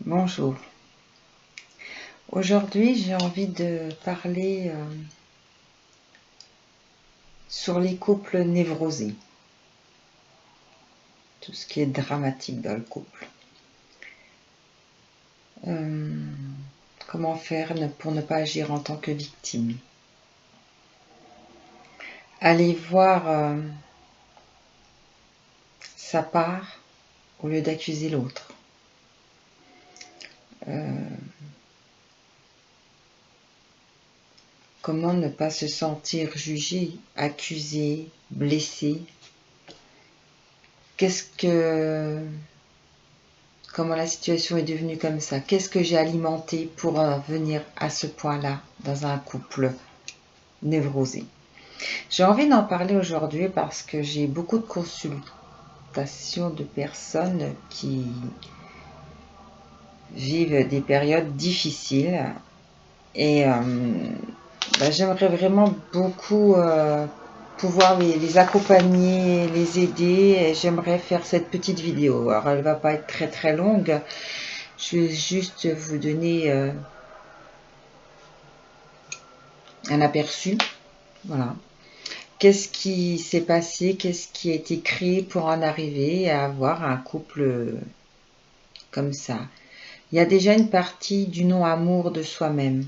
Bonjour. Aujourd'hui, j'ai envie de parler sur les couples névrosés. Tout ce qui est dramatique dans le couple. Comment faire pour ne pas agir en tant que victime. Aller voir sa part au lieu d'accuser l'autre. Comment ne pas se sentir jugé, accusé, blessé. Comment la situation est devenue comme ça? Qu'est-ce que j'ai alimenté pour venir à ce point-là dans un couple névrosé? J'ai envie d'en parler aujourd'hui parce que j'ai beaucoup de consultations de personnes qui vivent des périodes difficiles et j'aimerais vraiment beaucoup pouvoir les accompagner, les aider, et j'aimerais faire cette petite vidéo. Alors elle va pas être très très longue, je vais juste vous donner un aperçu, voilà. Qu'est-ce qui s'est passé, qu'est-ce qui a été créé pour en arriver à avoir un couple comme ça. Il y a déjà une partie du non-amour de soi-même.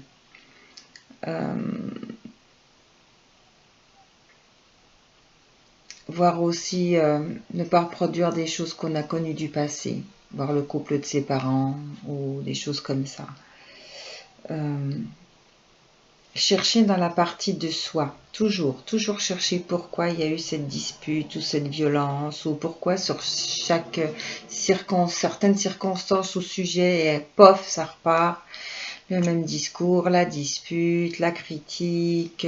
Voir aussi ne pas reproduire des choses qu'on a connues du passé, voir le couple de ses parents ou des choses comme ça. Chercher dans la partie de soi, toujours chercher pourquoi il y a eu cette dispute ou cette violence, ou pourquoi sur certaines circonstances ou sujets, et pof, ça repart, le même discours, la dispute, la critique,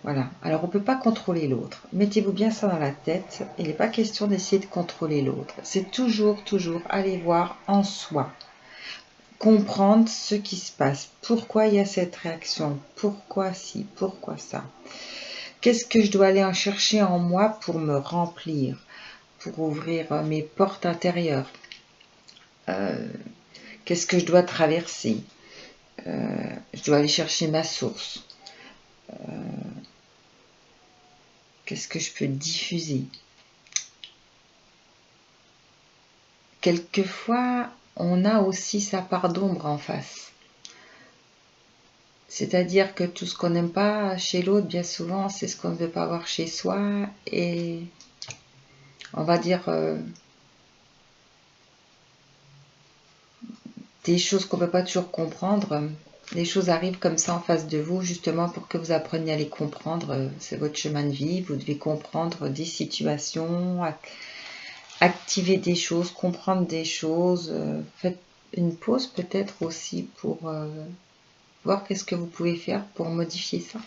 voilà. Alors on ne peut pas contrôler l'autre, mettez-vous bien ça dans la tête, il n'est pas question d'essayer de contrôler l'autre, c'est toujours aller voir en soi. Comprendre ce qui se passe, pourquoi il y a cette réaction, pourquoi ci, pourquoi ça. Qu'est-ce que je dois aller en chercher en moi pour me remplir, pour ouvrir mes portes intérieures. Qu'est-ce que je dois traverser. Je dois aller chercher ma source. Qu'est-ce que je peux diffuser. Quelquefois, on a aussi sa part d'ombre en face. C'est-à-dire que tout ce qu'on n'aime pas chez l'autre, bien souvent, c'est ce qu'on ne veut pas voir chez soi. Et on va dire des choses qu'on ne peut pas toujours comprendre. Les choses arrivent comme ça en face de vous, justement pour que vous appreniez à les comprendre. C'est votre chemin de vie, vous devez comprendre des situations, activer des choses, comprendre des choses. Faites une pause peut-être aussi pour voir qu'est-ce que vous pouvez faire pour modifier ça.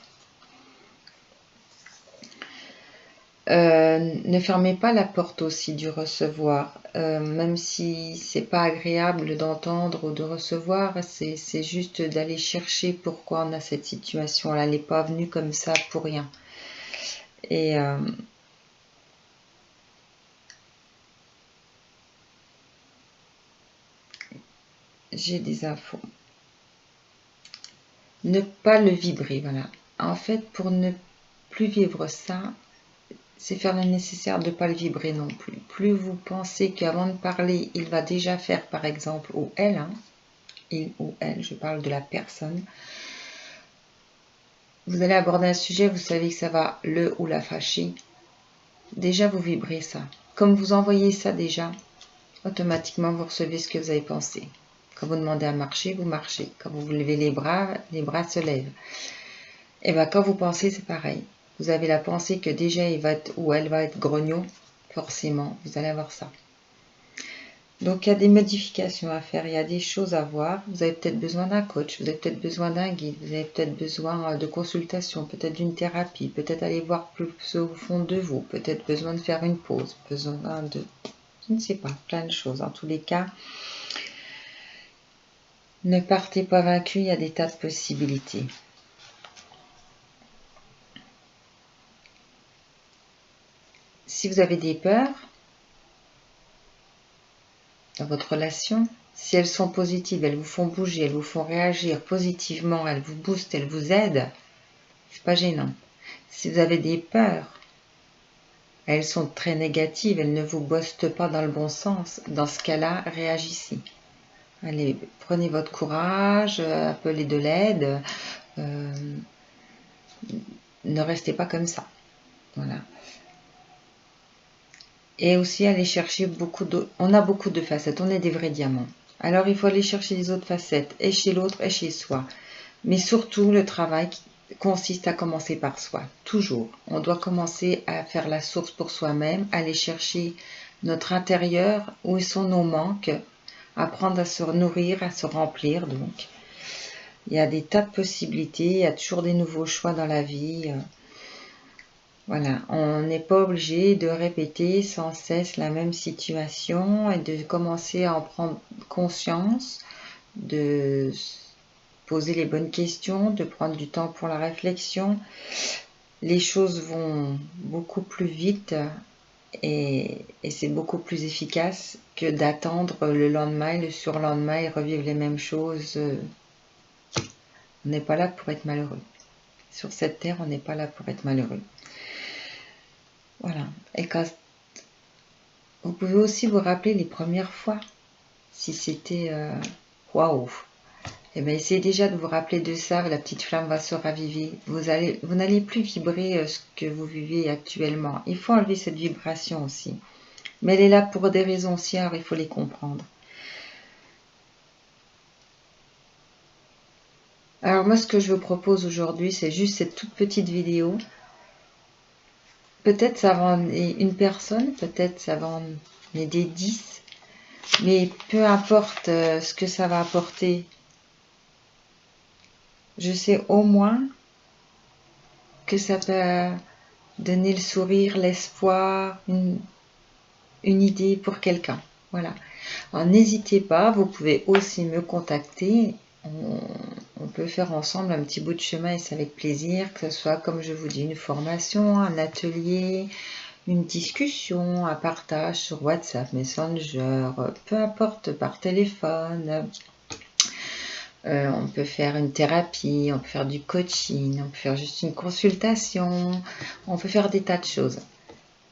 Ne fermez pas la porte aussi du recevoir, même si c'est pas agréable d'entendre ou de recevoir, c'est juste d'aller chercher pourquoi on a cette situation-là. Elle n'est pas venue comme ça pour rien. Et j'ai des infos. Ne pas le vibrer, voilà. En fait, pour ne plus vivre ça, c'est faire le nécessaire de ne pas le vibrer non plus. Plus vous pensez qu'avant de parler, il va déjà faire, par exemple, ou elle, hein, il ou elle, je parle de la personne, vous allez aborder un sujet, vous savez que ça va le ou la fâcher. Déjà, vous vibrez ça. Comme vous envoyez ça déjà, automatiquement, vous recevez ce que vous avez pensé. Quand vous demandez à marcher, vous marchez. Quand vous levez les bras se lèvent. Et bien, quand vous pensez, c'est pareil. Vous avez la pensée que déjà, il va être ou elle va être grognon. Forcément, vous allez avoir ça. Donc, il y a des modifications à faire, il y a des choses à voir. Vous avez peut-être besoin d'un coach, vous avez peut-être besoin d'un guide, vous avez peut-être besoin de consultation, peut-être d'une thérapie, peut-être aller voir plus au fond de vous, peut-être besoin de faire une pause, besoin de... Je ne sais pas, plein de choses. En tous les cas, ne partez pas vaincu, il y a des tas de possibilités. Si vous avez des peurs, dans votre relation. Si elles sont positives, elles vous font bouger, elles vous font réagir positivement, elles vous boostent, elles vous aident, c'est pas gênant. Si vous avez des peurs, elles sont très négatives, elles ne vous boostent pas dans le bon sens. Dans ce cas-là, réagissez. Allez, prenez votre courage, appelez de l'aide. Ne restez pas comme ça. Voilà. Et aussi aller chercher beaucoup de... On a beaucoup de facettes, on est des vrais diamants. Alors il faut aller chercher les autres facettes, et chez l'autre et chez soi. Mais surtout, le travail consiste à commencer par soi, toujours. On doit commencer à faire la source pour soi-même, aller chercher notre intérieur, où sont nos manques, apprendre à se nourrir, à se remplir. Donc, il y a des tas de possibilités, il y a toujours des nouveaux choix dans la vie. Voilà, on n'est pas obligé de répéter sans cesse la même situation et de commencer à en prendre conscience, de poser les bonnes questions, de prendre du temps pour la réflexion. Les choses vont beaucoup plus vite et c'est beaucoup plus efficace que d'attendre le lendemain et le surlendemain et revivre les mêmes choses. On n'est pas là pour être malheureux. Sur cette terre, on n'est pas là pour être malheureux. Voilà. Et quand vous pouvez aussi vous rappeler les premières fois, si c'était waouh. Eh bien, essayez déjà de vous rappeler de ça, la petite flamme va se raviver. Vous n'allez plus vibrer ce que vous vivez actuellement. Il faut enlever cette vibration aussi. Mais elle est là pour des raisons aussi, alors il faut les comprendre. Alors moi, ce que je vous propose aujourd'hui, c'est juste cette toute petite vidéo. Peut-être ça va en aider une personne, peut-être ça va en aider 10. Mais peu importe ce que ça va apporter, je sais au moins que ça peut donner le sourire, l'espoir, une idée pour quelqu'un. Voilà. Alors n'hésitez pas, vous pouvez aussi me contacter. On peut faire ensemble un petit bout de chemin et c'est avec plaisir, que ce soit, comme je vous dis, une formation, un atelier, une discussion, un partage sur WhatsApp, Messenger, peu importe, par téléphone. On peut faire une thérapie, on peut faire du coaching, on peut faire juste une consultation, on peut faire des tas de choses.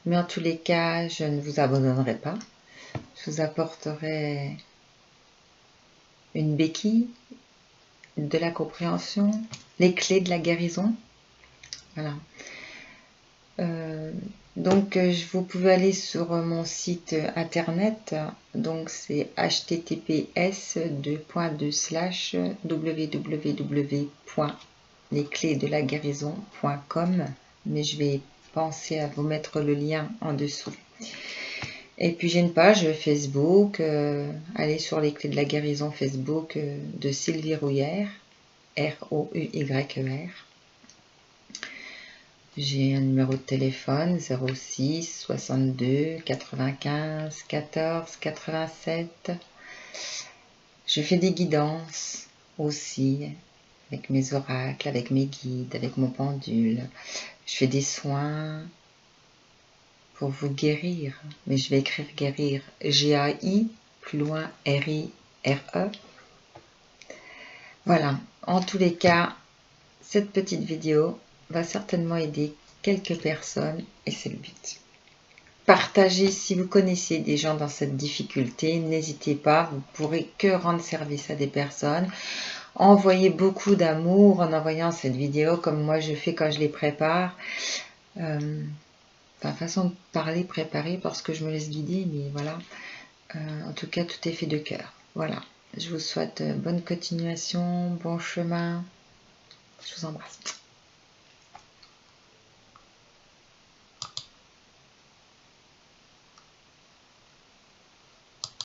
Mais en tous les cas, je ne vous abandonnerai pas. Je vous apporterai une béquille, de la compréhension, les clés de la guérison. Voilà. Donc, vous pouvez aller sur mon site internet. Donc, c'est https://www.lesclésdelaguérison.com. Mais je vais penser à vous mettre le lien en dessous. Et puis j'ai une page Facebook, allez sur les clés de la guérison Facebook de Sylvie Rouillère, R-O-U-Y-E-R. J'ai un numéro de téléphone 06 62 95 14 87. Je fais des guidances aussi avec mes oracles, avec mes guides, avec mon pendule. Je fais des soins pour vous guérir, mais je vais écrire guérir, G-A-I, plus loin R-I-R-E. Voilà, en tous les cas, cette petite vidéo va certainement aider quelques personnes et c'est le but. Partagez si vous connaissez des gens dans cette difficulté, n'hésitez pas, vous pourrez que rendre service à des personnes. Envoyez beaucoup d'amour en envoyant cette vidéo comme moi je fais quand je les prépare. Façon de parler, préparer, parce que je me laisse guider, mais voilà. En tout cas, tout est fait de cœur. Voilà. Je vous souhaite bonne continuation, bon chemin. Je vous embrasse.